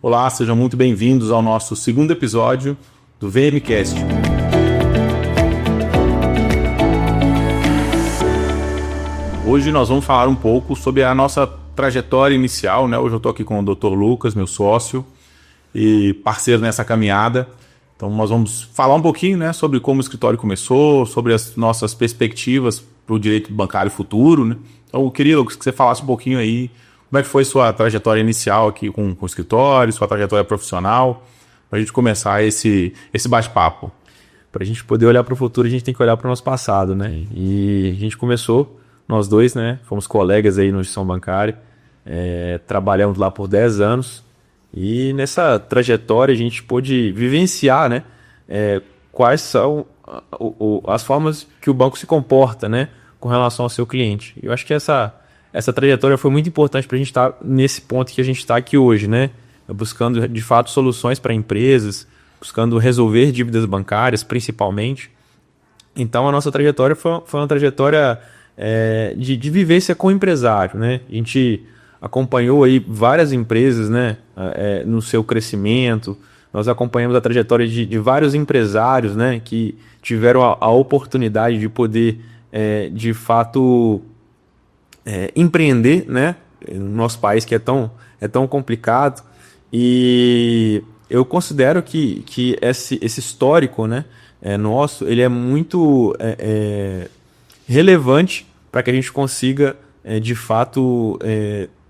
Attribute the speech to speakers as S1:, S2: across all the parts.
S1: Olá, sejam muito bem-vindos ao nosso segundo episódio do VMcast. Hoje nós vamos falar um pouco sobre a nossa trajetória inicial, né? Hoje eu estou aqui com o Dr. Lucas, meu sócio e parceiro nessa caminhada. Então nós vamos falar um pouquinho, né, sobre como o escritório começou, sobre as nossas perspectivas para o direito bancário futuro, né? Então eu queria, Lucas, que você falasse um pouquinho aí como é que foi sua trajetória inicial aqui com o escritório, sua trajetória profissional, para a gente começar esse bate-papo.
S2: Para a gente poder olhar para o futuro, a gente tem que olhar para o nosso passado, né? E a gente começou, nós dois, né? Fomos colegas aí no Instituição Bancária, trabalhamos lá por 10 anos e nessa trajetória a gente pôde vivenciar, né? Quais são as formas que o banco se comporta, né? Com relação ao seu cliente. Eu acho que essa trajetória foi muito importante para a gente estar nesse ponto que a gente está aqui hoje, né? Buscando, de fato, soluções para empresas, buscando resolver dívidas bancárias, principalmente. Então, a nossa trajetória foi uma trajetória de vivência com o empresário, né? A gente acompanhou aí várias empresas, né? No seu crescimento. Nós acompanhamos a trajetória de vários empresários, né? Que tiveram a oportunidade de poder, de fato, empreender, né? No nosso país que é tão complicado. E eu considero que esse histórico, né, nosso, ele é muito relevante para que a gente consiga, de fato,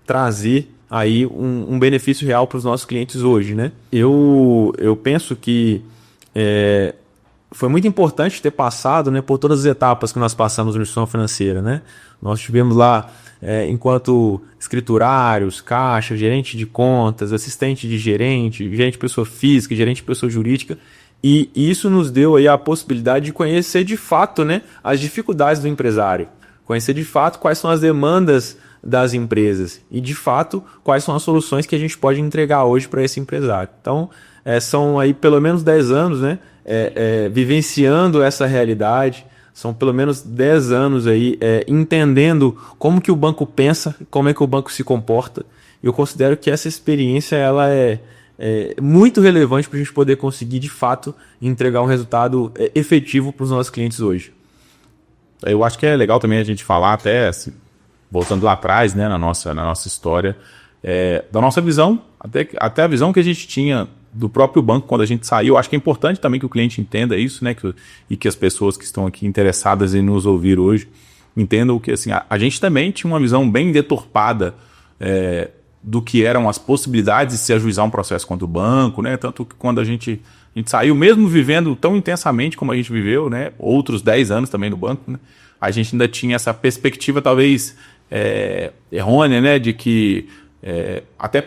S2: trazer aí um benefício real para os nossos clientes hoje, né? Eu penso que foi muito importante ter passado, né, por todas as etapas que nós passamos na instituição financeira, né? Nós tivemos lá, enquanto escriturários, caixa, gerente de contas, assistente de gerente de pessoa física, gerente de pessoa jurídica, e isso nos deu aí a possibilidade de conhecer de fato, né, as dificuldades do empresário, conhecer de fato quais são as demandas das empresas e de fato quais são as soluções que a gente pode entregar hoje para esse empresário. Então, são aí pelo menos 10 anos, né, vivenciando essa realidade. São pelo menos 10 anos aí entendendo como que o banco pensa, como é que o banco se comporta. Eu considero que essa experiência ela é muito relevante para a gente poder conseguir, de fato, entregar um resultado efetivo para os nossos clientes hoje.
S1: Eu acho que é legal também a gente falar, até assim, voltando lá atrás, né, na nossa história, da nossa visão, até a visão que a gente tinha do próprio banco quando a gente saiu. Eu acho que é importante também que o cliente entenda isso, né? E que as pessoas que estão aqui interessadas em nos ouvir hoje entendam que assim, a gente também tinha uma visão bem deturpada do que eram as possibilidades de se ajuizar um processo contra o banco, né? Tanto que quando a gente saiu, mesmo vivendo tão intensamente como a gente viveu, né? Outros 10 anos também no banco, né? A gente ainda tinha essa perspectiva talvez errônea, né? De que até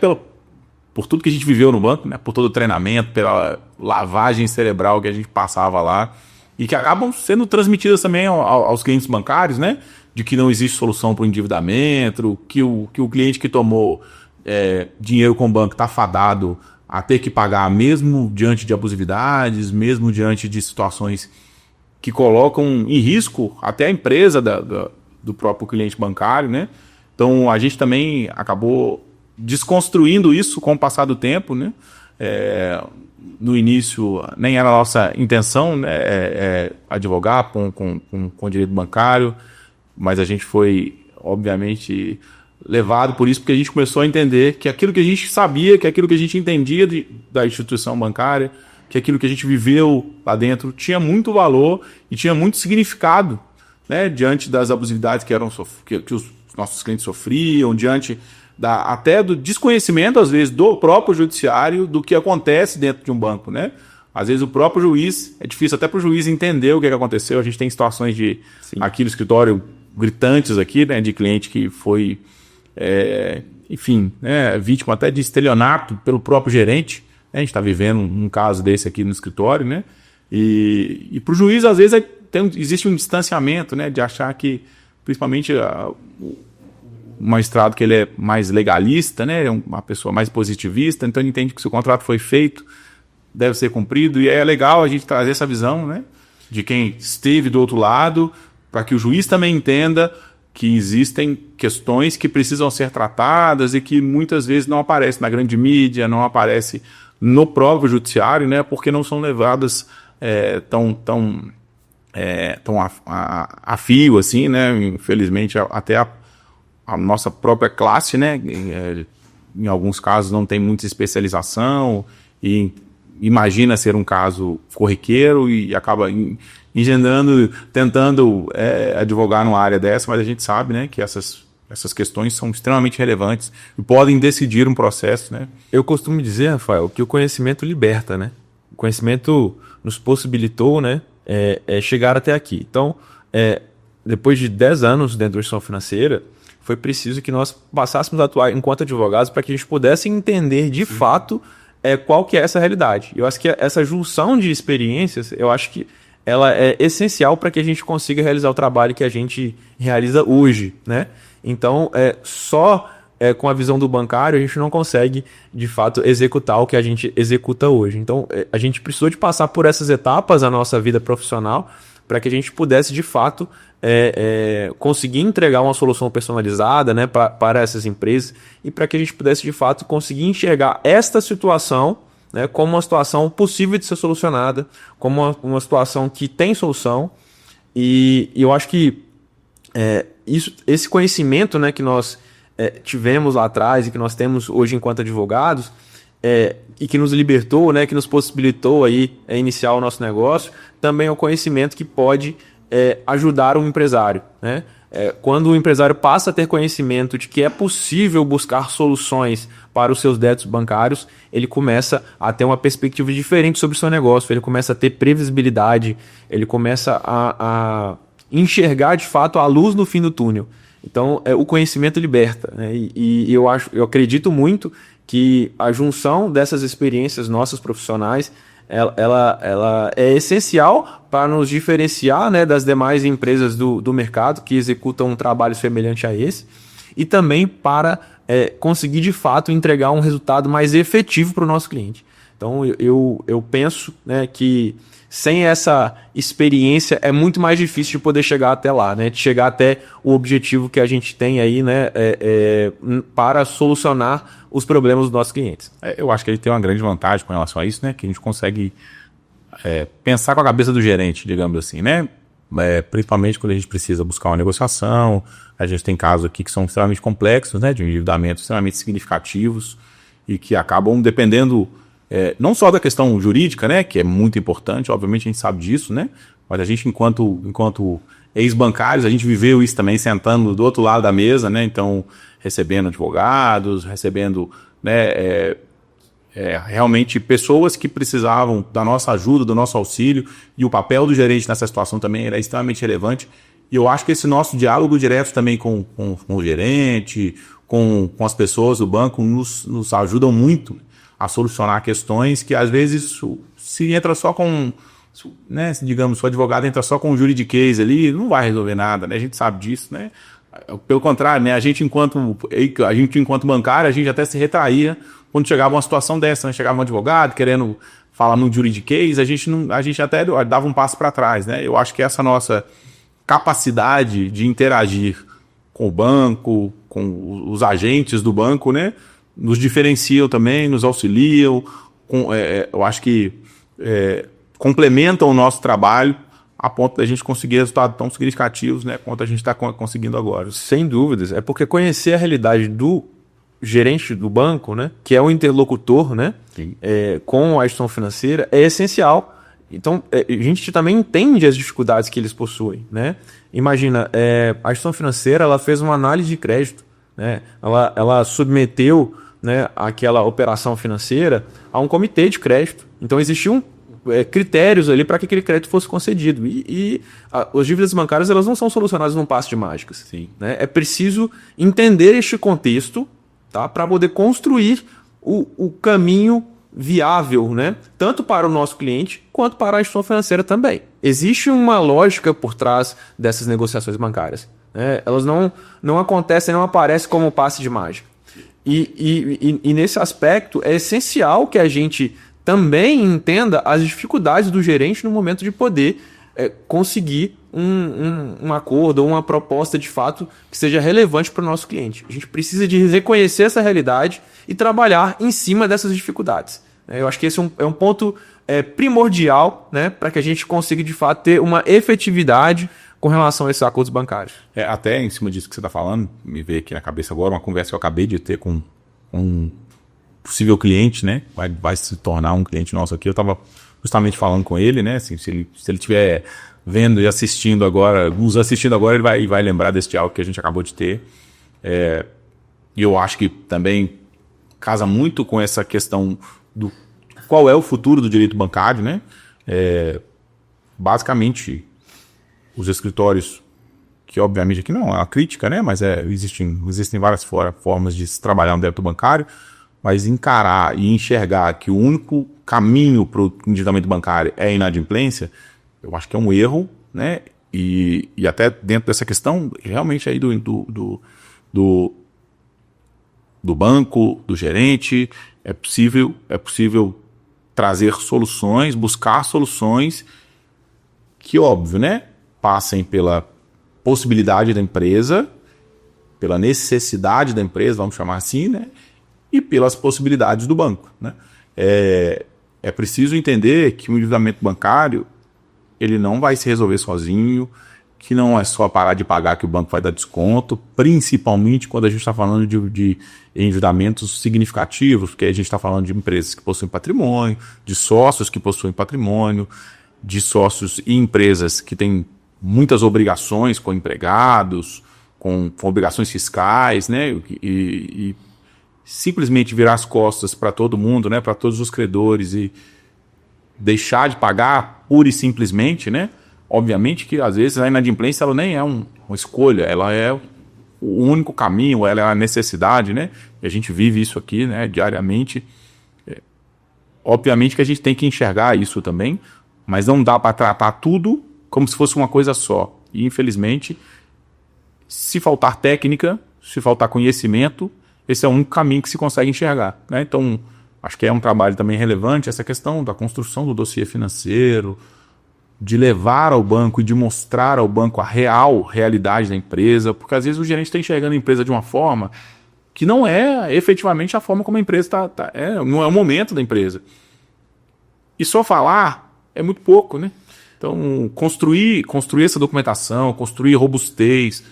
S1: por tudo que a gente viveu no banco, né? Por todo o treinamento, pela lavagem cerebral que a gente passava lá, e que acabam sendo transmitidas também aos clientes bancários, né? De que não existe solução para o endividamento, que o cliente que tomou dinheiro com o banco está fadado a ter que pagar mesmo diante de abusividades, mesmo diante de situações que colocam em risco até a empresa do próprio cliente bancário, né? Então a gente também acabou desconstruindo isso com o passar do tempo, né? No início nem era a nossa intenção, né? Advogar com direito bancário, mas a gente foi, obviamente, levado por isso, porque a gente começou a entender que aquilo que a gente sabia, que aquilo que a gente entendia da instituição bancária, que aquilo que a gente viveu lá dentro tinha muito valor e tinha muito significado, né? Diante das abusividades que os nossos clientes sofriam, diante até do desconhecimento, às vezes, do próprio judiciário, do que acontece dentro de um banco, né? Às vezes o próprio juiz, é difícil até para o juiz entender o que aconteceu. A gente tem situações aqui no escritório gritantes aqui, né, de cliente que foi, enfim, né, vítima até de estelionato pelo próprio gerente. A gente está vivendo um caso desse aqui no escritório, né? E para o juiz, às vezes, existe um distanciamento, né, de achar que, principalmente, o magistrado que ele é mais legalista, né? É uma pessoa mais positivista, então ele entende que se o contrato foi feito, deve ser cumprido, e é legal a gente trazer essa visão, né? De quem esteve do outro lado, para que o juiz também entenda que existem questões que precisam ser tratadas e que muitas vezes não aparecem na grande mídia, não aparecem no próprio judiciário, né, porque não são levadas tão a fio, assim, né, infelizmente até a nossa própria classe, né, em alguns casos não tem muita especialização e imagina ser um caso corriqueiro e acaba tentando advogar numa área dessa, mas a gente sabe, né, que essas questões são extremamente relevantes e podem decidir um processo, né?
S2: Eu costumo dizer, Rafael, que o conhecimento liberta, né? O conhecimento nos possibilitou, né, chegar até aqui. Então, depois de 10 anos dentro da instituição financeira, foi preciso que nós passássemos a atuar enquanto advogados para que a gente pudesse entender de fato qual que é essa realidade. Eu acho que essa junção de experiências, eu acho que ela é essencial para que a gente consiga realizar o trabalho que a gente realiza hoje, né? Então, só com a visão do bancário a gente não consegue, de fato, executar o que a gente executa hoje. Então, a gente precisou de passar por essas etapas na nossa vida profissional para que a gente pudesse, de fato, conseguir entregar uma solução personalizada, né, para essas empresas e para que a gente pudesse, de fato, conseguir enxergar esta situação, né, como uma situação possível de ser solucionada, como uma situação que tem solução. E eu acho que esse conhecimento, né, que nós tivemos lá atrás e que nós temos hoje enquanto advogados, e que nos libertou, né, que nos possibilitou aí, iniciar o nosso negócio, também é um conhecimento que pode ajudar um empresário, né? Quando o empresário passa a ter conhecimento de que é possível buscar soluções para os seus débitos bancários, ele começa a ter uma perspectiva diferente sobre o seu negócio, ele começa a ter previsibilidade, ele começa a enxergar de fato a luz no fim do túnel. Então, o conhecimento liberta, né? E eu acredito muito que a junção dessas experiências nossas profissionais, ela é essencial para nos diferenciar, né, das demais empresas do mercado que executam um trabalho semelhante a esse e também para conseguir de fato entregar um resultado mais efetivo para o nosso cliente. Então eu penso, né, que sem essa experiência é muito mais difícil de poder chegar até lá, né, de chegar até o objetivo que a gente tem aí, né, para solucionar os problemas dos nossos clientes.
S1: Eu acho que ele tem uma grande vantagem com relação a isso, né, que a gente consegue pensar com a cabeça do gerente, digamos assim, né, principalmente quando a gente precisa buscar uma negociação. A gente tem casos aqui que são extremamente complexos, né, de endividamentos extremamente significativos e que acabam dependendo não só da questão jurídica, né, que é muito importante, obviamente a gente sabe disso, né, mas a gente enquanto ex-bancários, a gente viveu isso também sentando do outro lado da mesa, né, então recebendo advogados, recebendo, né, realmente pessoas que precisavam da nossa ajuda, do nosso auxílio, e o papel do gerente nessa situação também era extremamente relevante. E eu acho que esse nosso diálogo direto também com o gerente, com as pessoas do banco, nos ajudam muito a solucionar questões que às vezes se entra só com, né, digamos, se o advogado entra só com um juridiquês ali, não vai resolver nada, né? A gente sabe disso, né? Pelo contrário, né? A gente enquanto bancário, a gente até se retraía quando chegava uma situação dessa, né? Chegava um advogado querendo falar no juridiquês, a gente até dava um passo para trás, né? Eu acho que essa nossa capacidade de interagir com o banco, com os agentes do banco, né, nos diferenciam também, nos auxiliam, eu acho que complementam o nosso trabalho a ponto da gente conseguir resultados tão significativos, né, quanto a gente está conseguindo agora.
S2: Sem dúvidas, é porque conhecer a realidade do gerente do banco, né, que é o interlocutor, né, com a instituição financeira, é essencial. Então, a gente também entende as dificuldades que eles possuem, né? Imagina, a instituição financeira ela fez uma análise de crédito, né? Ela submeteu, né, aquela operação financeira a um comitê de crédito. Então, existiam critérios ali para que aquele crédito fosse concedido. As dívidas bancárias elas não são solucionadas num passe de mágicas.
S1: Sim.
S2: Né? É preciso entender este contexto, tá, para poder construir o caminho viável, né? Tanto para o nosso cliente quanto para a instituição financeira também. Existe uma lógica por trás dessas negociações bancárias, né? Elas não acontecem, não aparecem como um passe de mágica. E nesse aspecto é essencial que a gente também entenda as dificuldades do gerente no momento de poder conseguir um acordo ou uma proposta de fato que seja relevante para o nosso cliente. A gente precisa de reconhecer essa realidade e trabalhar em cima dessas dificuldades. Eu acho que esse é um ponto primordial, né, para que a gente consiga de fato ter uma efetividade com relação a esses acordos bancários.
S1: Até em cima disso que você está falando, me veio aqui na cabeça agora uma conversa que eu acabei de ter com um possível cliente, né? Vai se tornar um cliente nosso aqui. Eu estava justamente falando com ele, né? Assim, se ele estiver vendo e assistindo agora, nos assistindo agora, ele vai lembrar desse diálogo que a gente acabou de ter. E eu acho que também casa muito com essa questão do qual é o futuro do direito bancário, né? Basicamente, os escritórios, que obviamente aqui não é uma crítica, né? Mas existem várias formas de se trabalhar no débito bancário, mas encarar e enxergar que o único caminho para o endividamento bancário é a inadimplência, eu acho que é um erro, né? E até dentro dessa questão, realmente aí do banco, do gerente, é possível trazer soluções, buscar soluções que, óbvio, né? Passem pela possibilidade da empresa, pela necessidade da empresa, vamos chamar assim, né? E pelas possibilidades do banco, né? É preciso entender que o endividamento bancário ele não vai se resolver sozinho, que não é só parar de pagar que o banco vai dar desconto, principalmente quando a gente está falando de endividamentos significativos, porque a gente está falando de empresas que possuem patrimônio, de sócios que possuem patrimônio, de sócios e empresas que têm muitas obrigações com empregados, com obrigações fiscais, né? E simplesmente virar as costas para todo mundo, né? Para todos os credores e deixar de pagar pura e simplesmente, né? Obviamente que às vezes a inadimplência ela nem é uma escolha, ela é o único caminho, ela é a necessidade, né? E a gente vive isso aqui, né, diariamente. Obviamente que a gente tem que enxergar isso também, mas não dá para tratar tudo como se fosse uma coisa só. E infelizmente, se faltar técnica, se faltar conhecimento, esse é o único caminho que se consegue enxergar, né? Então, acho que é um trabalho também relevante essa questão da construção do dossiê financeiro, de levar ao banco e de mostrar ao banco a realidade da empresa, porque às vezes o gerente está enxergando a empresa de uma forma que não é efetivamente a forma como a empresa não é o momento da empresa. E só falar é muito pouco, né? Então, construir essa documentação, construir robustez,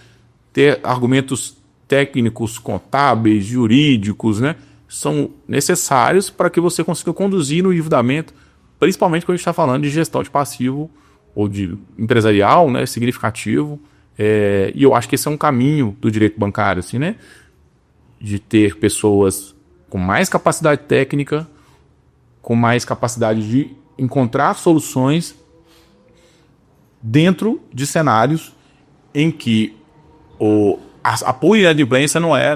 S1: ter argumentos técnicos, contábeis, jurídicos, né? São necessários para que você consiga conduzir no endividamento, principalmente quando a gente está falando de gestão de passivo ou de empresarial, né, significativo. E eu acho que esse é um caminho do direito bancário, assim, né? De ter pessoas com mais capacidade técnica, com mais capacidade de encontrar soluções dentro de cenários em que o apoio e a inadimplência não é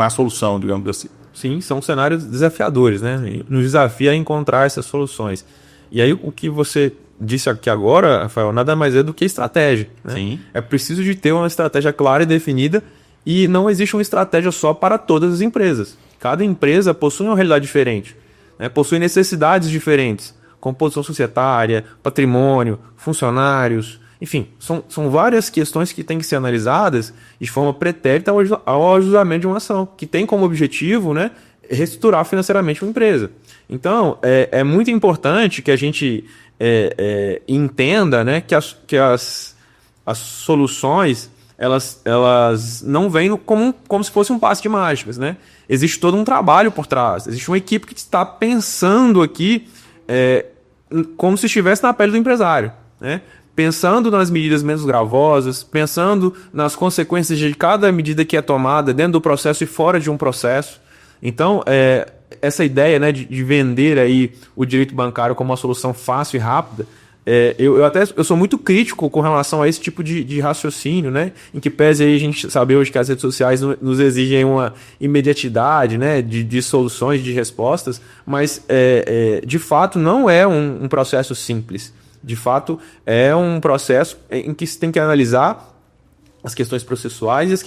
S1: a solução, digamos assim.
S2: Sim, são cenários desafiadores, né? Nos desafia a encontrar essas soluções. E aí o que você disse aqui agora, Rafael, nada mais é do que estratégia, né?
S1: Sim.
S2: É preciso de ter uma estratégia clara e definida e não existe uma estratégia só para todas as empresas. Cada empresa possui uma realidade diferente, né? Possui necessidades diferentes, composição societária, patrimônio, funcionários, enfim, são várias questões que têm que ser analisadas de forma pretérita ao ajustamento de uma ação, que tem como objetivo, né, reestruturar financeiramente uma empresa. Então, é muito importante que a gente entenda, né, que as soluções elas não vêm como se fosse um passe de mágicas, né? Existe todo um trabalho por trás, existe uma equipe que está pensando aqui como se estivesse na pele do empresário, né? Pensando nas medidas menos gravosas, pensando nas consequências de cada medida que é tomada dentro do processo e fora de um processo. Então, essa ideia, né, de vender aí o direito bancário como uma solução fácil e rápida, eu sou muito crítico com relação a esse tipo de raciocínio, né, em que pese aí a gente saber hoje que as redes sociais nos exigem uma imediatidade, né, de soluções, de respostas, mas de fato não é um processo simples. De fato, é um processo em que se tem que analisar as questões processuais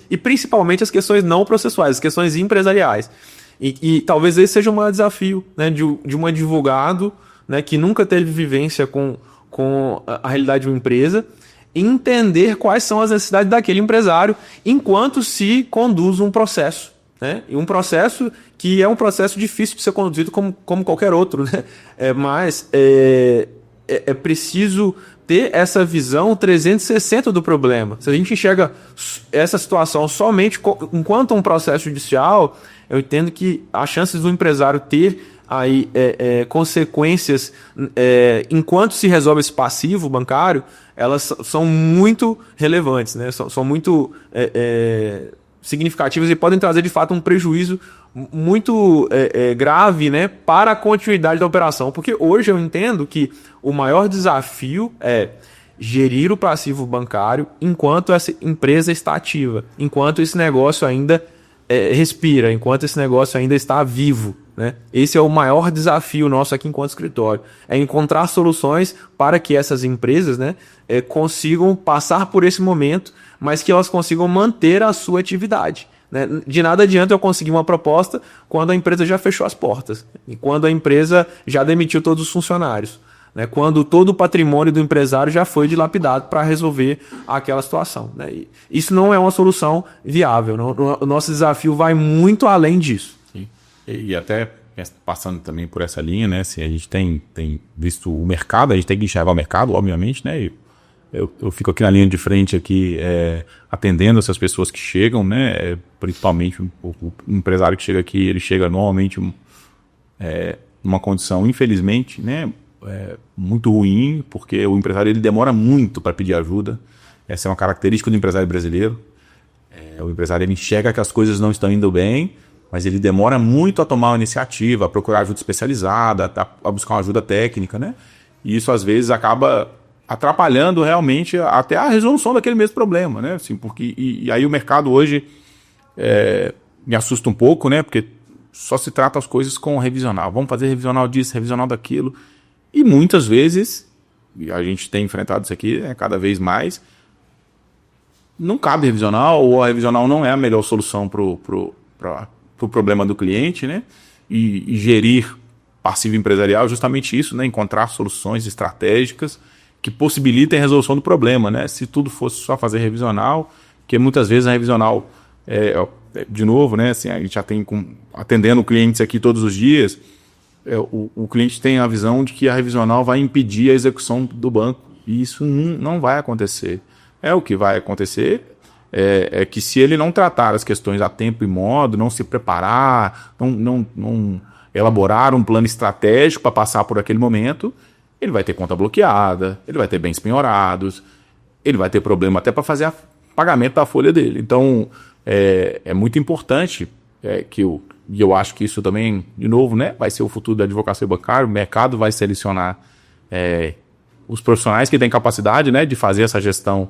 S2: e principalmente as questões não processuais, as questões empresariais. E talvez esse seja um maior desafio, né, de um advogado, né, que nunca teve vivência com com a realidade de uma empresa, entender quais são as necessidades daquele empresário enquanto se conduz um processo, né? E um processo que é um processo difícil de ser conduzido como qualquer outro, né? Mas é preciso ter essa visão 360 do problema. Se a gente enxerga essa situação somente enquanto um processo judicial, eu entendo que as chances do empresário ter aí consequências enquanto se resolve esse passivo bancário, elas são muito relevantes, né? São muito significativas e podem trazer de fato um prejuízo muito grave, né, para a continuidade da operação. Porque hoje eu entendo que o maior desafio é gerir o passivo bancário enquanto essa empresa está ativa, enquanto esse negócio ainda respira, enquanto esse negócio ainda está vivo, né? Esse é o maior desafio nosso aqui enquanto escritório, é encontrar soluções para que essas empresas, né, consigam passar por esse momento, mas que elas consigam manter a sua atividade, né? De nada adianta eu conseguir uma proposta quando a empresa já fechou as portas, e quando a empresa já demitiu todos os funcionários, né? Quando todo o patrimônio do empresário já foi dilapidado para resolver aquela situação, né? E isso não é uma solução viável. Não, o nosso desafio vai muito além disso.
S1: Sim. E até passando também por essa linha, né? Se a gente tem visto o mercado, a gente tem que enxergar o mercado, obviamente, né? E eu fico aqui na linha de frente aqui, atendendo essas pessoas que chegam, né? Principalmente o empresário que chega aqui, ele chega normalmente numa condição, infelizmente, né? Muito ruim, porque o empresário ele demora muito para pedir ajuda. Essa é uma característica do empresário brasileiro. O empresário ele enxerga que as coisas não estão indo bem, mas ele demora muito a tomar uma iniciativa, a procurar ajuda especializada, a buscar uma ajuda técnica, né? E isso às vezes acaba atrapalhando realmente até a resolução daquele mesmo problema, né? Assim, porque, e aí o mercado hoje me assusta um pouco, né? Porque só se trata as coisas com revisional. Vamos fazer revisional disso, revisional daquilo. E muitas vezes, e a gente tem enfrentado isso aqui cada vez mais, não cabe revisional, ou a revisional não é a melhor solução para o problema do cliente, né? E gerir passivo empresarial é justamente isso, né? Encontrar soluções estratégicas que possibilitem a resolução do problema, né? Se tudo fosse só fazer revisional, porque muitas vezes a revisional, de novo, né? Assim, a gente já tem atendendo clientes aqui todos os dias, o cliente tem a visão de que a revisional vai impedir a execução do banco, e isso não vai acontecer. O que vai acontecer é que se ele não tratar as questões a tempo e modo, não se preparar, não elaborar um plano estratégico para passar por aquele momento, ele vai ter conta bloqueada, ele vai ter bens penhorados, ele vai ter problema até para fazer o pagamento da folha dele. Então, é muito importante e eu acho que isso também, de novo, né, vai ser o futuro da advocacia bancária. O mercado vai selecionar os profissionais que têm capacidade, né, de fazer essa gestão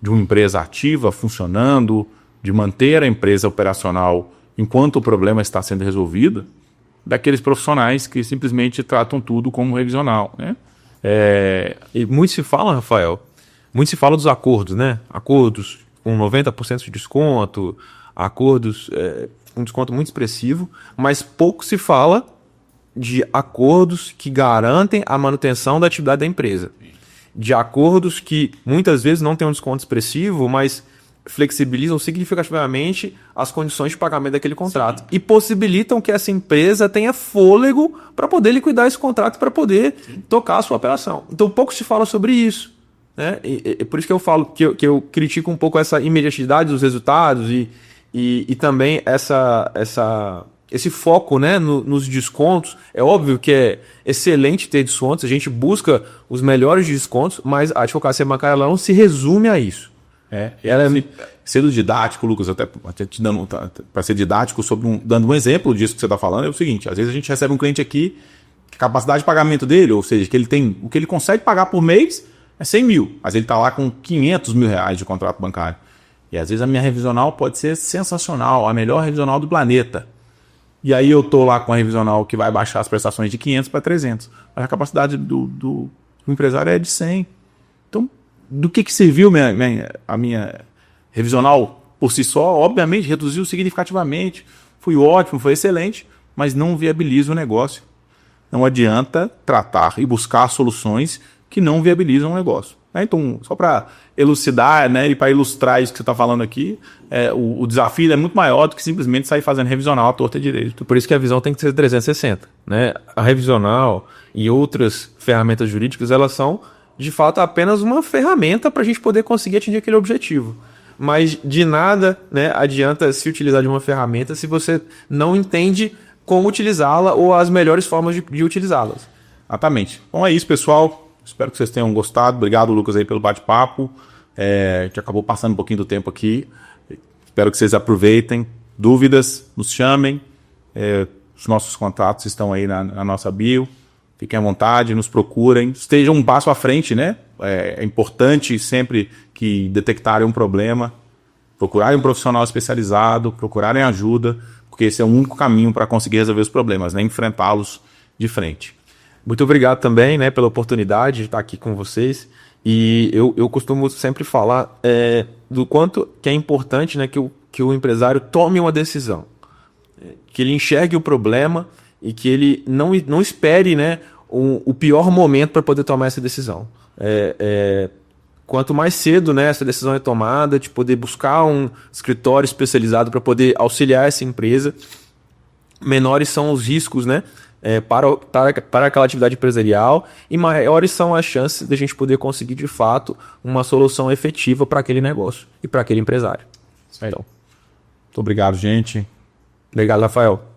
S1: de uma empresa ativa, funcionando, de manter a empresa operacional enquanto o problema está sendo resolvido, daqueles profissionais que simplesmente tratam tudo como revisional, né?
S2: E muito se fala, Rafael, muito se fala dos acordos, né? Acordos com 90% de desconto, acordos com desconto muito expressivo, mas pouco se fala de acordos que garantem a manutenção da atividade da empresa. De acordos que muitas vezes não têm um desconto expressivo, mas flexibilizam significativamente as condições de pagamento daquele contrato. Sim. E possibilitam que essa empresa tenha fôlego para poder liquidar esse contrato, para poder tocar a sua operação. Então pouco se fala sobre isso, né? E por isso que eu falo que eu critico um pouco essa imediatidade dos resultados e também esse foco, né, nos descontos. É óbvio que é excelente ter descontos, a gente busca os melhores descontos, mas a advocacia bancária ela não se resume a isso.
S1: Sendo didático, Lucas, até te dando para ser didático, dando um exemplo disso que você está falando, é o seguinte: às vezes a gente recebe um cliente aqui, a capacidade de pagamento dele, ou seja, que ele tem, o que ele consegue pagar por mês é 100 mil, mas ele está lá com 500 mil reais de contrato bancário. E às vezes a minha revisional pode ser sensacional, a melhor revisional do planeta. E aí eu tô lá com a revisional que vai baixar as prestações de 500 para 300. Mas a capacidade do empresário é de 100. Então, do que serviu a minha revisional por si só? Obviamente, reduziu significativamente. Foi ótimo, foi excelente, mas não viabiliza o negócio. Não adianta tratar e buscar soluções que não viabilizam o negócio. Então, só para elucidar, né, e para ilustrar isso que você está falando aqui, o desafio é muito maior do que simplesmente sair fazendo revisional à torta direito.
S2: Por isso que a visão tem que ser 360. Né? A revisional e outras ferramentas jurídicas, elas são, de fato, apenas uma ferramenta para a gente poder conseguir atingir aquele objetivo. Mas de nada, né, adianta se utilizar de uma ferramenta se você não entende como utilizá-la ou as melhores formas de utilizá-las.
S1: Exatamente. Então é isso, pessoal. Espero que vocês tenham gostado. Obrigado, Lucas, aí pelo bate-papo. A gente acabou passando um pouquinho do tempo aqui. Espero que vocês aproveitem. Dúvidas, nos chamem. Os nossos contatos estão aí na nossa bio. Fiquem à vontade, nos procurem. Estejam um passo à frente, né? É importante sempre que detectarem um problema, procurarem um profissional especializado, procurarem ajuda, porque esse é o único caminho para conseguir resolver os problemas, né? Enfrentá-los de frente.
S2: Muito obrigado também, né, pela oportunidade de estar aqui com vocês. E eu costumo sempre falar do quanto que é importante, né, que o empresário tome uma decisão. Que ele enxergue o problema e que ele não espere, né, o pior momento para poder tomar essa decisão. Quanto mais cedo, né, essa decisão é tomada, de poder buscar um escritório especializado para poder auxiliar essa empresa, menores são os riscos, né, para aquela atividade empresarial e maiores são as chances de a gente poder conseguir, de fato, uma solução efetiva para aquele negócio e para aquele empresário.
S1: Então, muito obrigado, gente.
S2: Obrigado, Rafael.